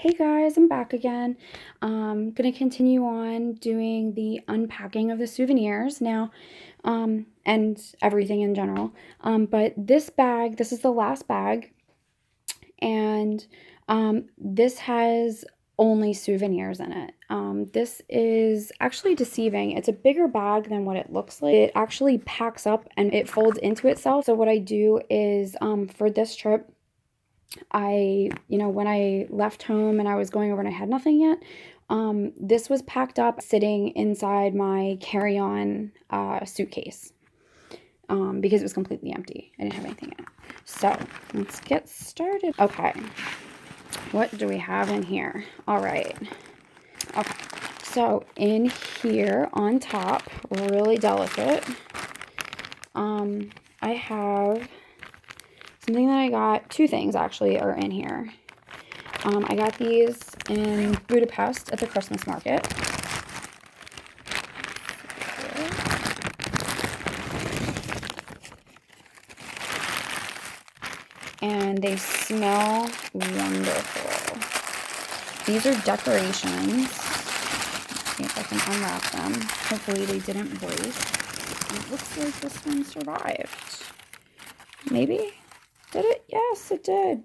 Hey guys, I'm back again. I'm gonna continue on doing the unpacking of the souvenirs now, and everything in general. But this bag, this is the last bag, and this has only souvenirs in it. This is actually deceiving. It's a bigger bag than what it looks like. It actually packs up and it folds into itself. So what I do is, for this trip, when I left home and I was going over and I had nothing yet, this was packed up sitting inside my carry-on suitcase because it was completely empty. I didn't have anything in it. So let's get started. Okay, what do we have in here? All right. Okay, so in here on top, really delicate, I have something that I got. Two things actually are in here. I got these in Budapest at the Christmas market. And they smell wonderful. These are decorations. Let's see if I can unwrap them. Hopefully they didn't break. And it looks like this one survived. Maybe? Did it? Yes, it did.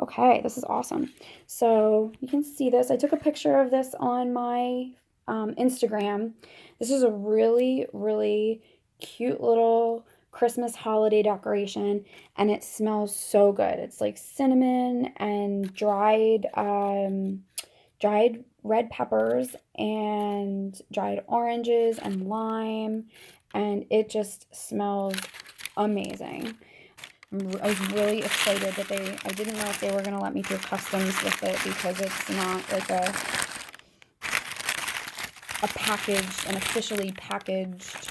Okay, this is awesome. So you can see this. I took a picture of this on my Instagram. This is a really, really cute little Christmas holiday decoration, and it smells so good. It's like cinnamon and dried red peppers and dried oranges and lime, and it just smells amazing. I was really excited that I didn't know if they were going to let me through customs with it because it's not like a packaged, an officially packaged,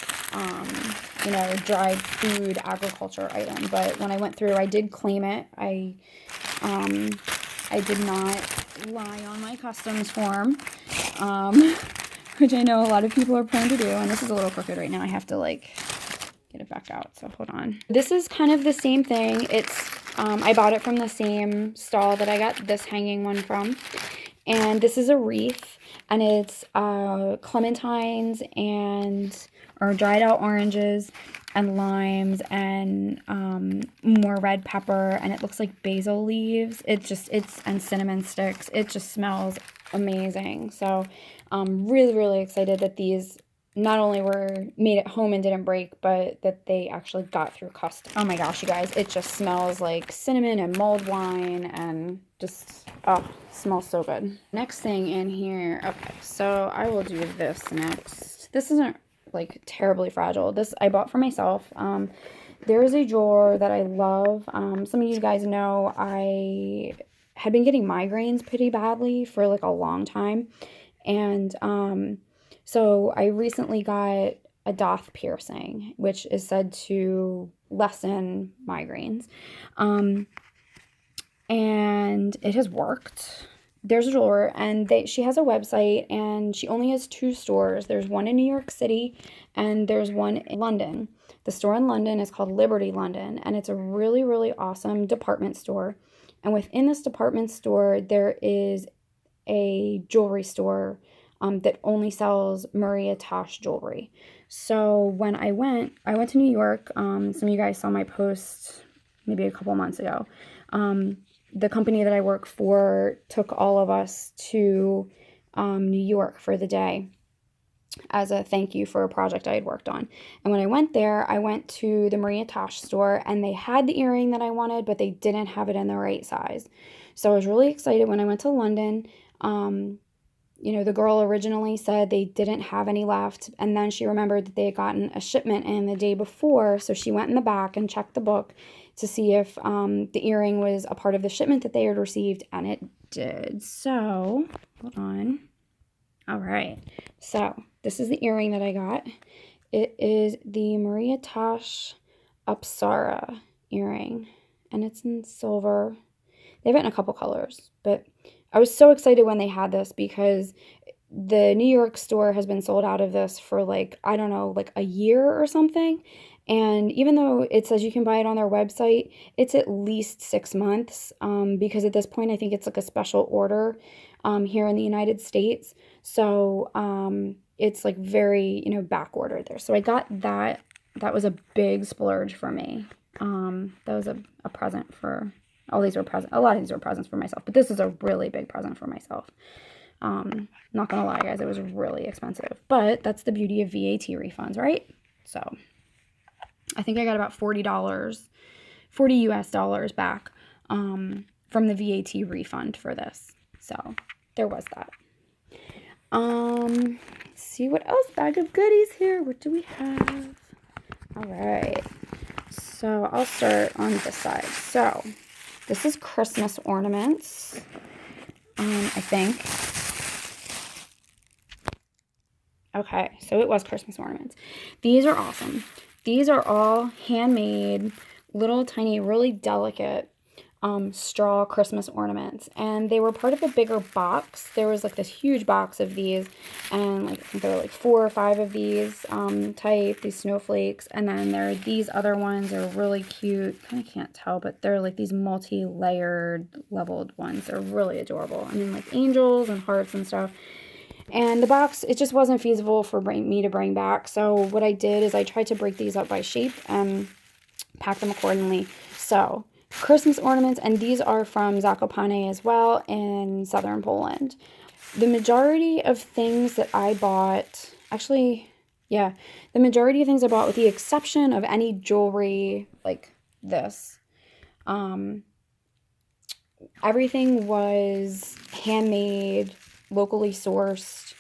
dried food agriculture item. But when I went through, I did claim it. I did not lie on my customs form, which I know a lot of people are prone to do. And this is a little crooked right now. I have to get it back out, so hold on. This is kind of the same thing. It's I bought it from the same stall that I got this hanging one from, and this is a wreath, and it's clementines or dried out oranges and limes and more red pepper, and it looks like basil leaves. And cinnamon sticks. It just smells amazing. So I'm really, really excited that these not only were made at home and didn't break, but that they actually got through customs. Oh my gosh, you guys, it just smells like cinnamon and mulled wine and just, oh, smells so good. Next thing in here, okay, so I will do this next. This isn't like terribly fragile. This I bought for myself. There is a drawer that I love. Some of you guys know I had been getting migraines pretty badly for like a long time, and so I recently got a doth piercing, which is said to lessen migraines. And it has worked. There's a drawer, and she has a website, and she only has 2 stores. There's one in New York City, and there's one in London. The store in London is called Liberty London, and it's a really, really awesome department store. And within this department store, there is a jewelry store that only sells Maria Tosh jewelry. So when I went to New York. Some of you guys saw my post maybe a couple months ago. The company that I work for took all of us to New York for the day as a thank you for a project I had worked on. And when I went there, I went to the Maria Tosh store, and they had the earring that I wanted, but they didn't have it in the right size. So I was really excited when I went to London. The girl originally said they didn't have any left, and then she remembered that they had gotten a shipment in the day before, so she went in the back and checked the book to see if the earring was a part of the shipment that they had received, and it did. So, hold on. All right, so this is the earring that I got. It is the Maria Tosh Apsara earring, and it's in silver. They have it in a couple colors, but I was so excited when they had this because the New York store has been sold out of this for I don't know, a year or something. And even though it says you can buy it on their website, it's at least 6 months, because at this point I think it's like a special order here in the United States. So it's like very, back ordered there. So I got that. That was a big splurge for me. That was a present for, all these were presents. A lot of these were presents for myself, but this is a really big present for myself. Not gonna lie, guys, it was really expensive, but that's the beauty of VAT refunds, right? So I think I got about $40, 40 US dollars back from the VAT refund for this. So there was that. Let's see what else. Bag of goodies here. What do we have? All right. So I'll start on this side. So this is Christmas ornaments, I think. Okay, so it was Christmas ornaments. These are awesome. These are all handmade, little tiny, really delicate straw Christmas ornaments. And they were part of a bigger box. There was like this huge box of these, and like I think there were like 4 or 5 of these type, these snowflakes. And then there are these other ones. They're really cute. Kind of can't tell, but they're like these multi-layered, leveled ones. They're really adorable. I mean, like angels and hearts and stuff. And the box, it just wasn't feasible for me to bring back. So what I did is I tried to break these up by shape and pack them accordingly. So Christmas ornaments, and these are from Zakopane as well in southern Poland. The majority of things that I bought, actually, yeah, the majority of things I bought, with the exception of any jewelry like this, everything was handmade, locally sourced,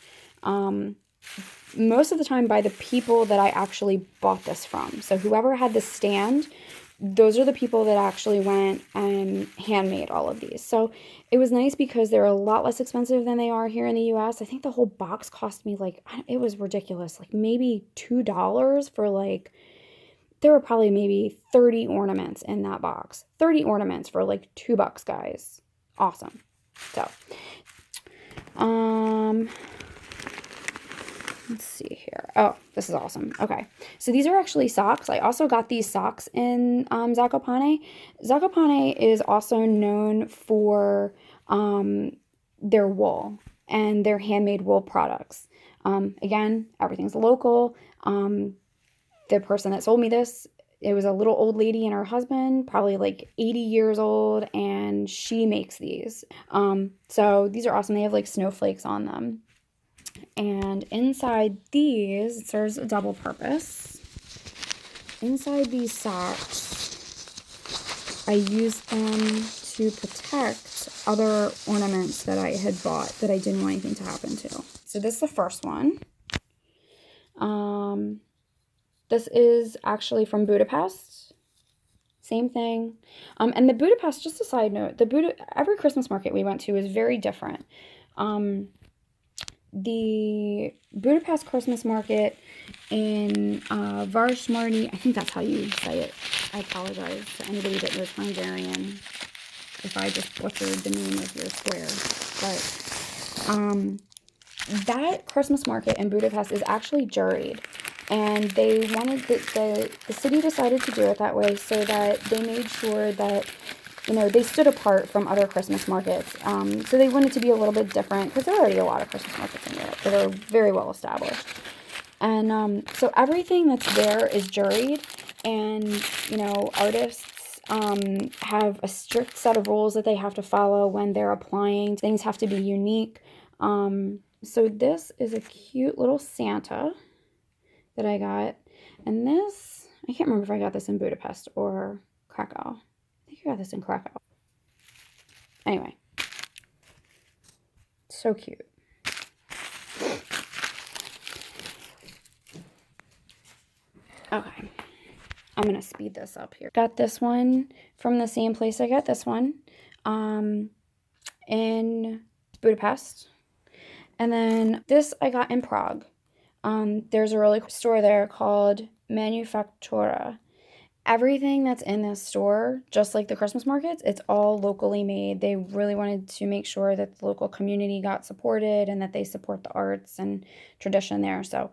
most of the time by the people that I actually bought this from. So whoever had the stand, those are the people that actually went and handmade all of these. So it was nice because they're a lot less expensive than they are here in the US. I think the whole box cost me like, it was ridiculous, like maybe $2 for like, there were probably maybe 30 ornaments in that box. 30 ornaments for like $2, guys. Awesome. So, let's see here. Oh, this is awesome. Okay. So these are actually socks. I also got these socks in Zakopane. Zakopane is also known for their wool and their handmade wool products. Again, everything's local. The person that sold me this, it was a little old lady and her husband, probably like 80 years old, and she makes these. So these are awesome. They have like snowflakes on them. And inside these, it serves a double purpose. Inside these socks, I used them to protect other ornaments that I had bought that I didn't want anything to happen to. So this is the first one. This is actually from Budapest. Same thing. And the Budapest, just a side note, every Christmas market we went to is very different. The Budapest Christmas market in Varsmarty, I think that's how you say it. I apologize to anybody that knows Hungarian if I just butchered the name of your square. But that Christmas market in Budapest is actually juried. And they wanted, the city decided to do it that way so that they made sure that, they stood apart from other Christmas markets. So they wanted to be a little bit different, because there are already a lot of Christmas markets in Europe that are very well established. And so everything that's there is juried, and, artists have a strict set of rules that they have to follow when they're applying. Things have to be unique. So this is a cute little Santa that I got. And this, I can't remember if I got this in Budapest or Krakow. I think I got this in Krakow. Anyway. So cute. Okay. I'm going to speed this up here. Got this one from the same place I got this one. In Budapest. And then this I got in Prague. There's a really cool store there called Manufaktura. Everything that's in this store, just like the Christmas markets, it's all locally made. They really wanted to make sure that the local community got supported and that they support the arts and tradition there. So,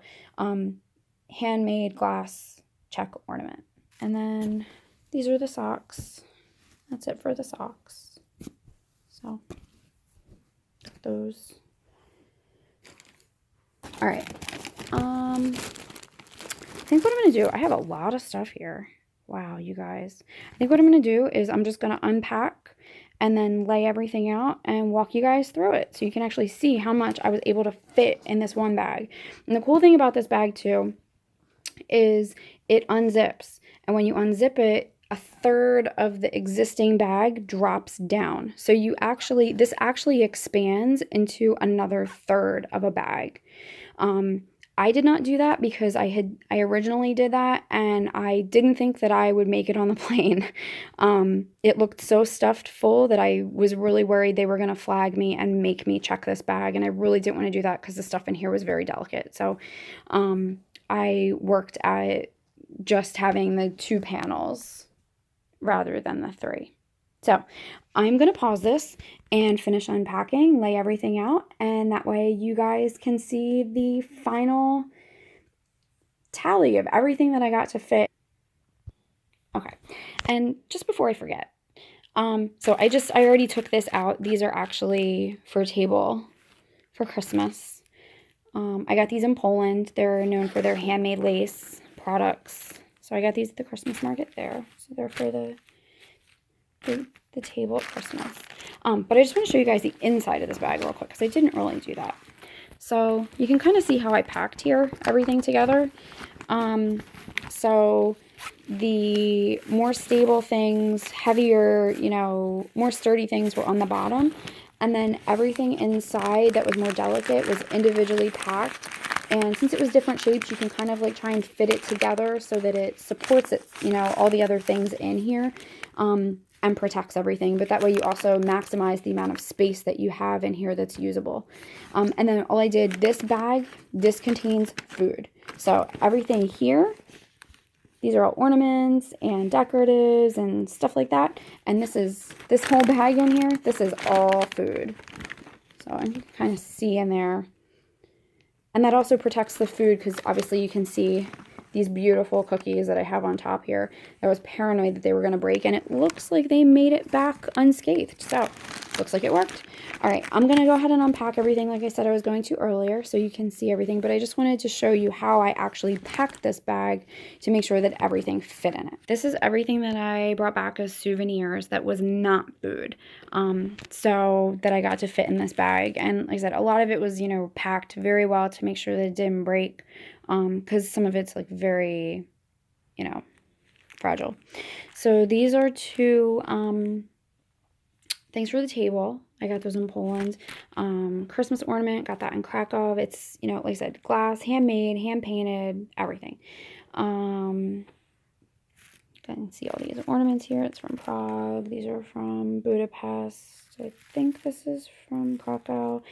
handmade glass check ornament. And then these are the socks. That's it for the socks. So those. All right. I think what I'm going to do, I have a lot of stuff here. Wow, you guys. I think what I'm going to do is I'm just going to unpack and then lay everything out and walk you guys through it so you can actually see how much I was able to fit in this one bag. And the cool thing about this bag too is it unzips. And when you unzip it, a third of the existing bag drops down. So this actually expands into another third of a bag. I did not do that because I originally did that and I didn't think that I would make it on the plane. It looked so stuffed full that I was really worried they were going to flag me and make me check this bag, and I really didn't want to do that because the stuff in here was very delicate. So I worked at just having the 2 panels rather than the 3. So I'm going to pause this and finish unpacking, lay everything out, and that way you guys can see the final tally of everything that I got to fit. Okay, and just before I forget, so I already took this out. These are actually for table for Christmas. I got these in Poland. They're known for their handmade lace products. So I got these at the Christmas market there. So they're for the table at Christmas. But I just want to show you guys the inside of this bag real quick because I didn't really do that. So you can kind of see how I packed here, everything together. So the more stable things, heavier, more sturdy things were on the bottom. And then everything inside that was more delicate was individually packed. And since it was different shapes, you can kind of like try and fit it together so that it supports it, all the other things in here. And protects everything, but that way you also maximize the amount of space that you have in here that's usable. And then all I did, this bag, this contains food. So everything here, these are all ornaments and decoratives and stuff like that. And this whole bag in here, this is all food. So you can kind of see in there. And that also protects the food because obviously you can see these beautiful cookies that I have on top here. I was paranoid that they were going to break, and it looks like they made it back unscathed. So, looks like it worked. All right, I'm going to go ahead and unpack everything like I said I was going to earlier so you can see everything, but I just wanted to show you how I actually packed this bag to make sure that everything fit in it. This is everything that I brought back as souvenirs that was not food, so that I got to fit in this bag. And like I said, a lot of it was, packed very well to make sure that it didn't break. Because some of it's like very, fragile. So these are 2 things for the table. I got those in Poland. Christmas ornament, got that in Krakow. It's, like I said, glass, handmade, hand painted, everything. You can see all these ornaments here. It's from Prague. These are from Budapest. I think this is from Krakow.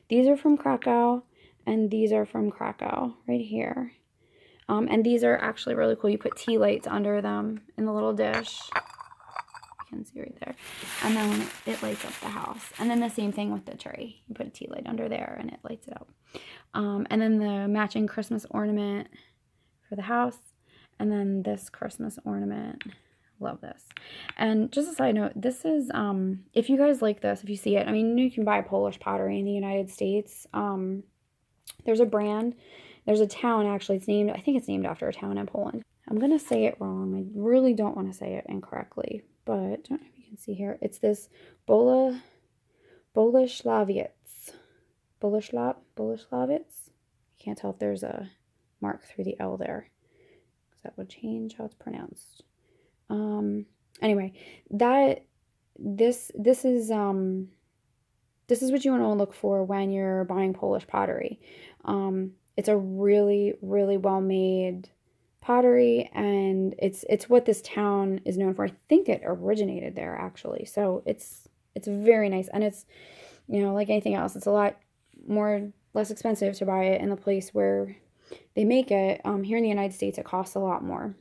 These are from Krakow. And these are from Krakow right here. And these are actually really cool. You put tea lights under them in the little dish. You can see right there. And then it lights up the house. And then the same thing with the tray. You put a tea light under there and it lights it up. And then the matching Christmas ornament for the house. And then this Christmas ornament. Love this. And just a side note, this is, if you guys like this, if you see it, I mean, you can buy Polish pottery in the United States. There's a brand, there's a town actually, I think it's named after a town in Poland. I'm going to say it wrong. I really don't want to say it incorrectly, but I don't know if you can see here. It's this Bolesławiec. I can't tell if there's a mark through the L there, because that would change how it's pronounced. Anyway, this is what you want to look for when you're buying Polish pottery. It's a really, really well-made pottery, and it's what this town is known for. I think it originated there, actually. So it's very nice, and it's, like anything else, it's a lot less expensive to buy it in the place where they make it. Here in the United States, it costs a lot more.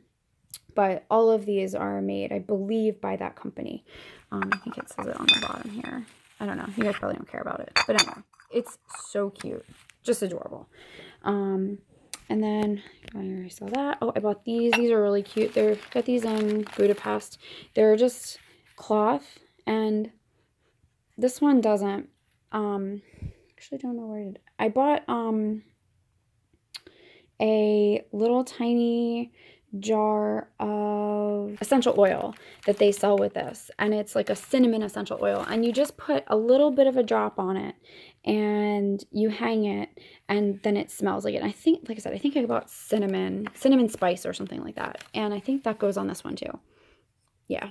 But all of these are made, I believe, by that company. I think it says it on the bottom here. I don't know. You guys probably don't care about it. But anyway, it's so cute. Just adorable. And then I already saw that. Oh, I bought these. These are really cute. They're got these in Budapest. They're just cloth, and this one doesn't. Actually don't know where it. I bought a little tiny jar of essential oil that they sell with this, and it's like a cinnamon essential oil, and you just put a little bit of a drop on it and you hang it, and then it smells like it. And I think, like I said, I think I bought cinnamon spice or something like that, and I think that goes on this one too. Yeah,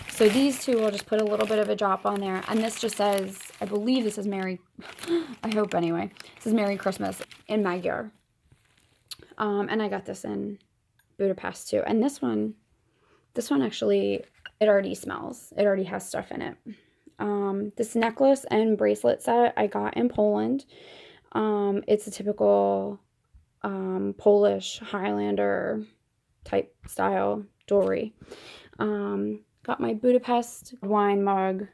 so these two will just put a little bit of a drop on there, and this just says, I believe this is Merry, I hope anyway, this is Merry Christmas in Magyar. And I got this in Budapest too. And this one actually, it already smells. It already has stuff in it. This necklace and bracelet set I got in Poland. It's a typical Polish Highlander type style jewelry. Got my Budapest wine mug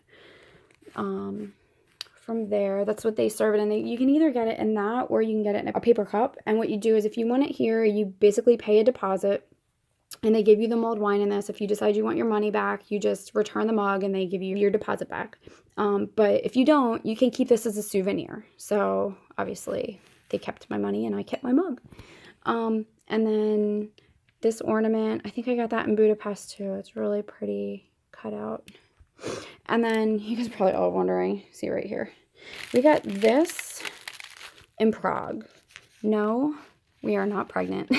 from there. That's what they serve it in. You can either get it in that, or you can get it in a paper cup. And what you do is, if you want it here, you basically pay a deposit, and they give you the mulled wine in this. If you decide you want your money back, you just return the mug and they give you your deposit back. But if you don't, you can keep this as a souvenir. So obviously they kept my money and I kept my mug. And then this ornament, I think I got that in Budapest too. It's really pretty cut out. And then you guys are probably all wondering, see right here, we got this in Prague. No, we are not pregnant.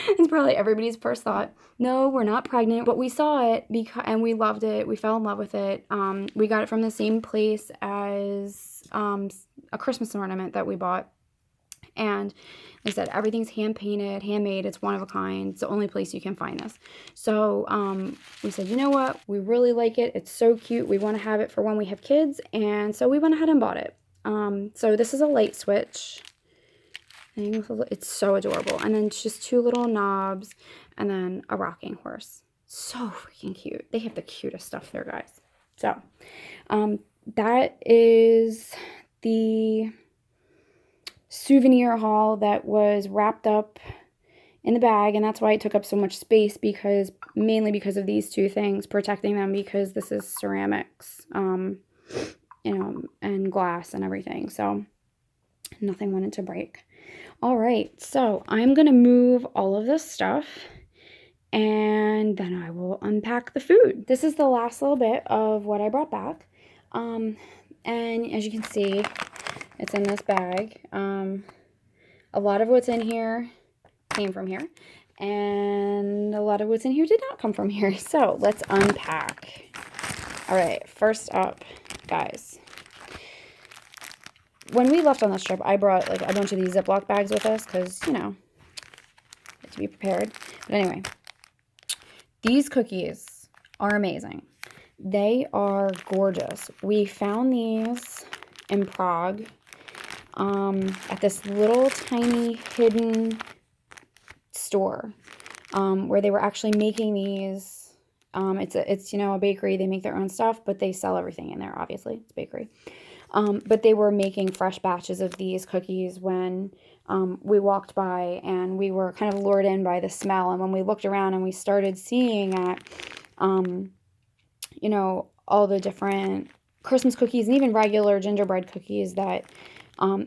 It's probably everybody's first thought. No, we're not pregnant, but we saw it and we loved it. We fell in love with it. We got it from the same place as a Christmas ornament that we bought. And like I said, everything's hand painted, handmade. It's one of a kind. It's the only place you can find this. So we said, you know what? We really like it. It's so cute. We want to have it for when we have kids. And so we went ahead and bought it. So this is a light switch. It's so adorable. And then just two little knobs and then a rocking horse. So freaking cute. They have the cutest stuff there, guys. So that is the souvenir haul that was wrapped up in the bag, and that's why it took up so much space, mainly because of these two things, protecting them, because this is ceramics, you know, and glass and everything. So nothing wanted to break. All right, so I'm going to move all of this stuff, and then I will unpack the food. This is the last little bit of what I brought back. And as you can see, it's in this bag. A lot of what's in here came from here, and a lot of what's in here did not come from here. So let's unpack. All right, first up, guys. When we left on this trip, I brought like a bunch of these Ziploc bags with us because, you know, to be prepared. But anyway, these cookies are amazing. They are gorgeous. We found these in Prague at this little tiny hidden store where they were actually making these. It's you know, a bakery. They make their own stuff, but they sell everything in there. Obviously, it's a bakery. But they were making fresh batches of these cookies when we walked by, and we were kind of lured in by the smell. And when we looked around and we started seeing at, you know, all the different Christmas cookies and even regular gingerbread cookies that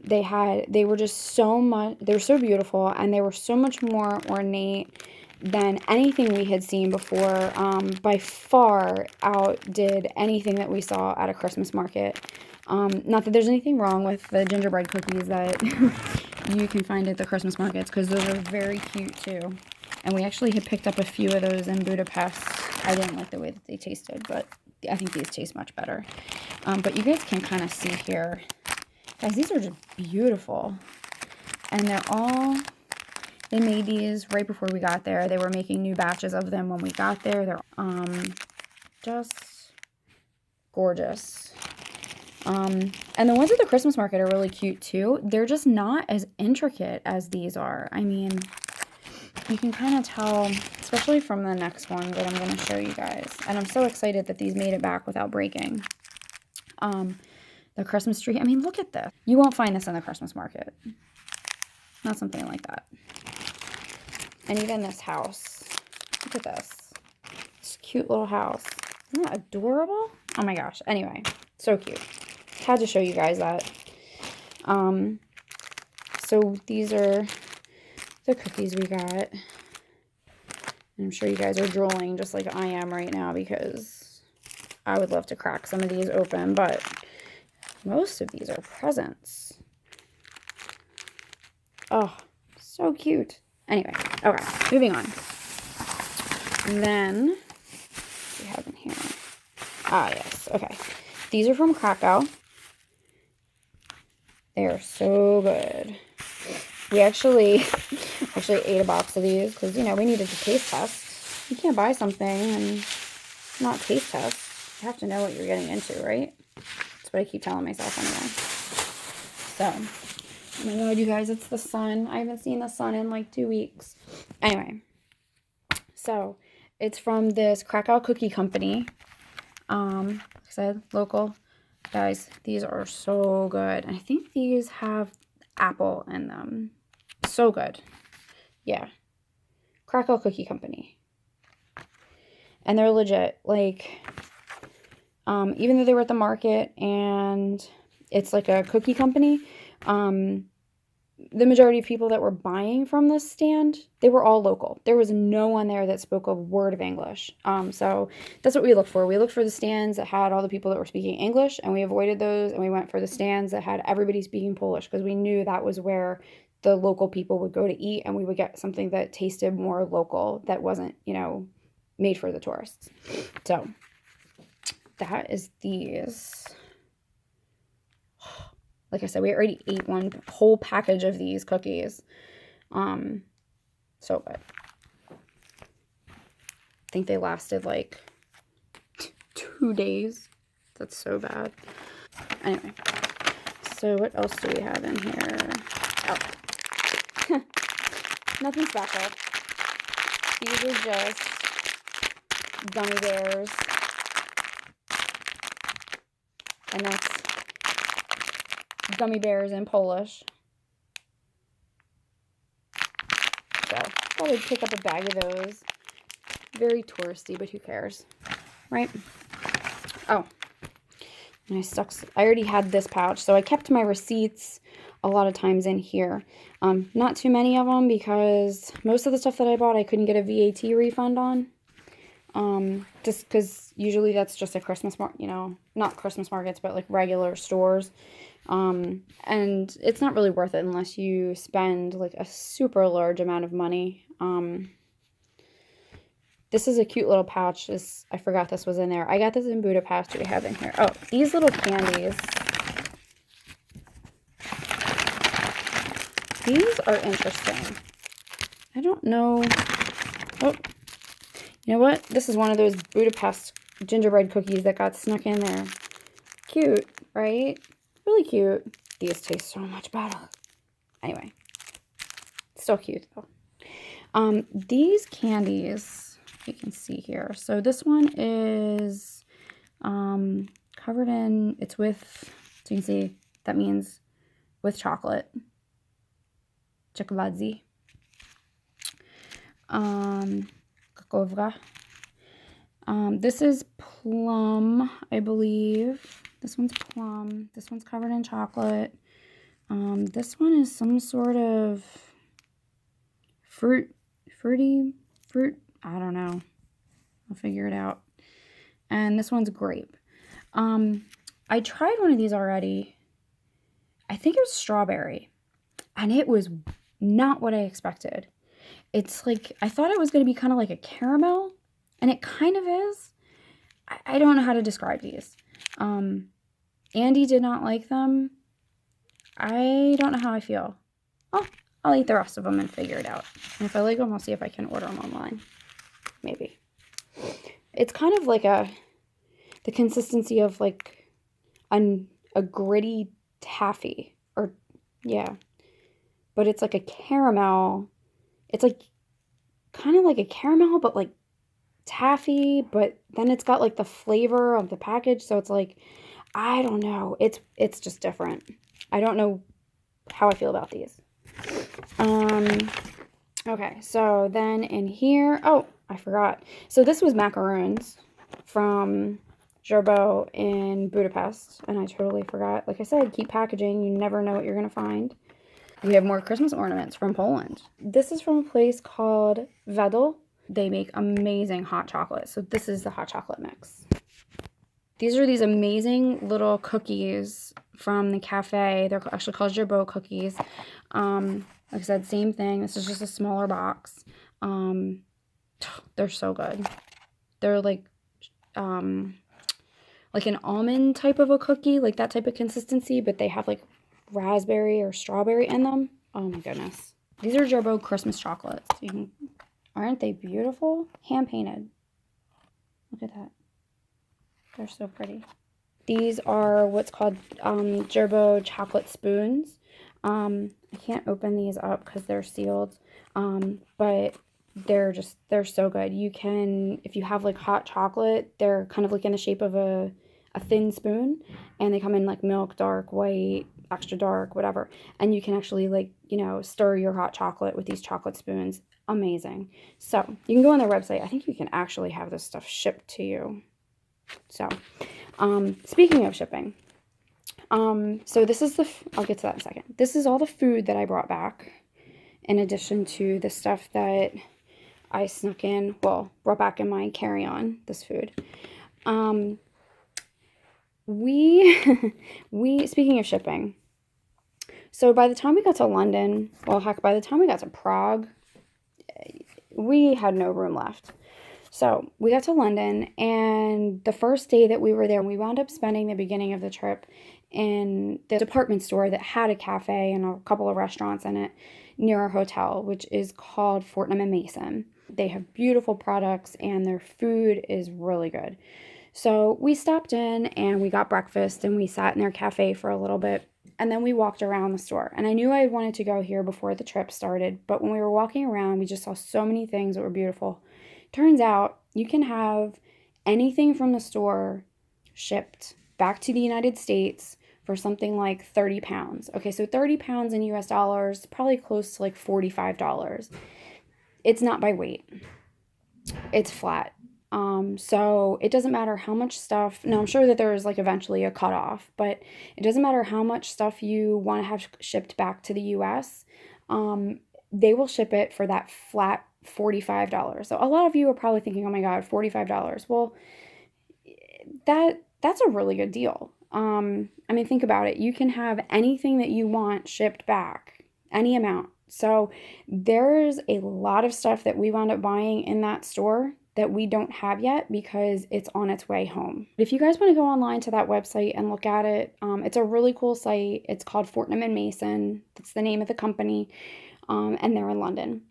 they had, they were just so much, they were so beautiful, and they were so much more ornate than anything we had seen before. By far outdid anything that we saw at a Christmas market. Not that there's anything wrong with the gingerbread cookies that you can find at the Christmas markets, because those are very cute too. And we actually had picked up a few of those in Budapest. I didn't like the way that they tasted, but I think these taste much better. But you guys can kind of see here. Guys, these are just beautiful. And they made these right before we got there. They were making new batches of them when we got there. They're just gorgeous. And the ones at the Christmas market are really cute too. They're just not as intricate as these are. I mean, you can kind of tell, especially from the next one that I'm going to show you guys. And I'm so excited that these made it back without breaking. The Christmas tree. I mean, look at this. You won't find this in the Christmas market. Not something like that. And even this house. Look at this. This cute little house. Isn't that adorable? Oh my gosh. Anyway, so cute. Had to show you guys that. So these are the cookies we got. And I'm sure you guys are drooling just like I am right now because I would love to crack some of these open, but most of these are presents. Oh, so cute. Anyway, okay, moving on. And then, what do we have in here? Ah, yes, okay. These are from Krakow. They are so good. We actually ate a box of these because, you know, we needed to taste test. You can't buy something and not taste test. You have to know what you're getting into, right? That's what I keep telling myself anyway. So, oh my god, you guys, it's the sun. I haven't seen the sun in like 2 weeks. Anyway, so it's from this Krakow cookie company. Like I said, local. Guys, these are so good. I think these have apple in them. So good. Yeah. Krakow Cookie Company. And they're legit. Like, even though they were at the market and it's like a cookie company, the majority of people that were buying from this stand, they were all local. There was no one there that spoke a word of English. So that's what we looked for. We looked for the stands that had all the people that were speaking English, and we avoided those, and we went for the stands that had everybody speaking Polish because we knew that was where the local people would go to eat, and we would get something that tasted more local that wasn't, you know, made for the tourists. So that is these. Like I said, we already ate one whole package of these cookies. So good. I think they lasted like 2 days. That's so bad. Anyway, so what else do we have in here? Oh, nothing special. These are just gummy bears. And that's gummy bears in Polish. So, probably pick up a bag of those. Very touristy, but who cares, right? Oh, and I already had this pouch, so I kept my receipts a lot of times in here. Not too many of them because most of the stuff that I bought I couldn't get a VAT refund on. Just because usually that's just a Christmas market, you know, not Christmas markets, but like regular stores. And it's not really worth it unless you spend like a super large amount of money. This is a cute little pouch. I forgot this was in there. I got this in Budapest. What do we have in here? Oh, these little candies. These are interesting. I don't know. Oh, you know what? This is one of those Budapest gingerbread cookies that got snuck in there. Cute, right? Really cute. These taste so much better. Anyway, still cute though. These candies, you can see here. So this one is covered in, it's with, so you can see, that means with chocolate. Czekoladzi. Kakowra. This is plum, I believe. This one's plum. This one's covered in chocolate. This one is some sort of fruity fruit. I don't know. I'll figure it out. And this one's grape. I tried one of these already. I think it was strawberry. And it was not what I expected. It's like, I thought it was going to be kind of like a caramel. And it kind of is. I don't know how to describe these. Andy did not like them. I don't know how I feel. Oh, I'll eat the rest of them and figure it out. And if I like them, I'll see if I can order them online. Maybe. It's kind of like the consistency of like a gritty taffy. Or, yeah. But it's like a caramel. It's like kind of like a caramel, but like taffy. But then it's got like the flavor of the package. So it's like, I don't know. It's just different. I don't know how I feel about these. Okay, so then in here, oh, I forgot. So this was macaroons from Gerbeau in Budapest, and I totally forgot. Like I said, keep packaging. You never know what you're going to find. We have more Christmas ornaments from Poland. This is from a place called Wedel. They make amazing hot chocolate. So this is the hot chocolate mix. These are these amazing little cookies from the cafe. They're actually called Gerbeau cookies. Like I said, same thing. This is just a smaller box. They're so good. They're like an almond type of a cookie, like that type of consistency, but they have like raspberry or strawberry in them. Oh my goodness. These are Gerbeau Christmas chocolates. Aren't they beautiful? Hand painted. Look at that. They're so pretty. These are what's called Gerbeau chocolate spoons. I can't open these up because they're sealed, but they're so good. You can, if you have like hot chocolate, they're kind of like in the shape of a thin spoon, and they come in like milk, dark, white, extra dark, whatever. And you can actually like, stir your hot chocolate with these chocolate spoons. Amazing. So you can go on their website. I think you can actually have this stuff shipped to you. So, speaking of shipping, so this is I'll get to that in a second. This is all the food that I brought back, in addition to the stuff that I snuck in, brought back in my carry-on, this food. Speaking of shipping, so by the time we got to London, by the time we got to Prague, we had no room left. So we got to London, and the first day that we were there, we wound up spending the beginning of the trip in the department store that had a cafe and a couple of restaurants in it near our hotel, which is called Fortnum & Mason. They have beautiful products, and their food is really good. So we stopped in, and we got breakfast, and we sat in their cafe for a little bit, and then we walked around the store. And I knew I wanted to go here before the trip started, but when we were walking around, we just saw so many things that were beautiful. Turns out you can have anything from the store shipped back to the United States for something like 30 pounds. Okay, so 30 pounds in US dollars, probably close to like $45. It's not by weight. It's flat. So it doesn't matter how much stuff. No, I'm sure that there's like eventually a cutoff, but it doesn't matter how much stuff you want to have shipped back to the US. They will ship it for that flat $45. So a lot of you are probably thinking, oh my God, $45. Well, that's a really good deal. I mean, think about it. You can have anything that you want shipped back, any amount. So there's a lot of stuff that we wound up buying in that store that we don't have yet because it's on its way home. If you guys want to go online to that website and look at it, it's a really cool site. It's called Fortnum & Mason. That's the name of the company, and they're in London.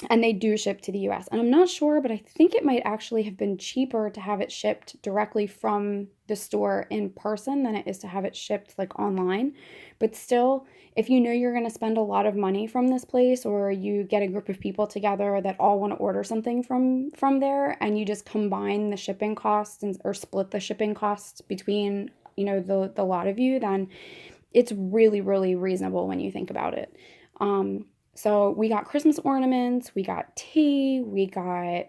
And they do ship to the US. And I'm not sure, but I think it might actually have been cheaper to have it shipped directly from the store in person than it is to have it shipped like online. But still, if you know you're going to spend a lot of money from this place, or you get a group of people together that all want to order something from there, and you just combine the shipping costs or split the shipping costs between, the lot of you, then it's really, really reasonable when you think about it. So we got Christmas ornaments, we got tea, we got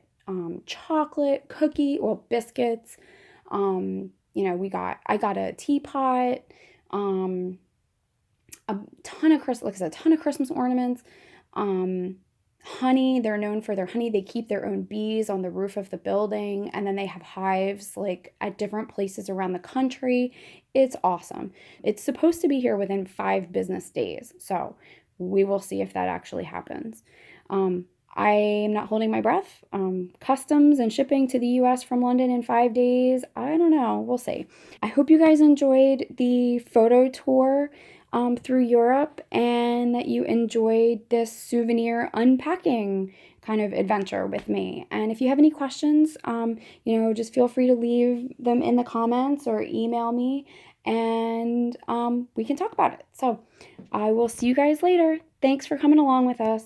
chocolate, biscuits. I got a teapot, a ton of Christmas ornaments, honey. They're known for their honey. They keep their own bees on the roof of the building, and then they have hives like at different places around the country. It's awesome. It's supposed to be here within 5 business days. So we will see if that actually happens. I'm not holding my breath. Customs and shipping to the US from London in 5 days. I don't know. We'll see. I hope you guys enjoyed the photo tour through Europe, and that you enjoyed this souvenir unpacking kind of adventure with me. And if you have any questions, just feel free to leave them in the comments or email me, and we can talk about it. So I will see you guys later. Thanks for coming along with us.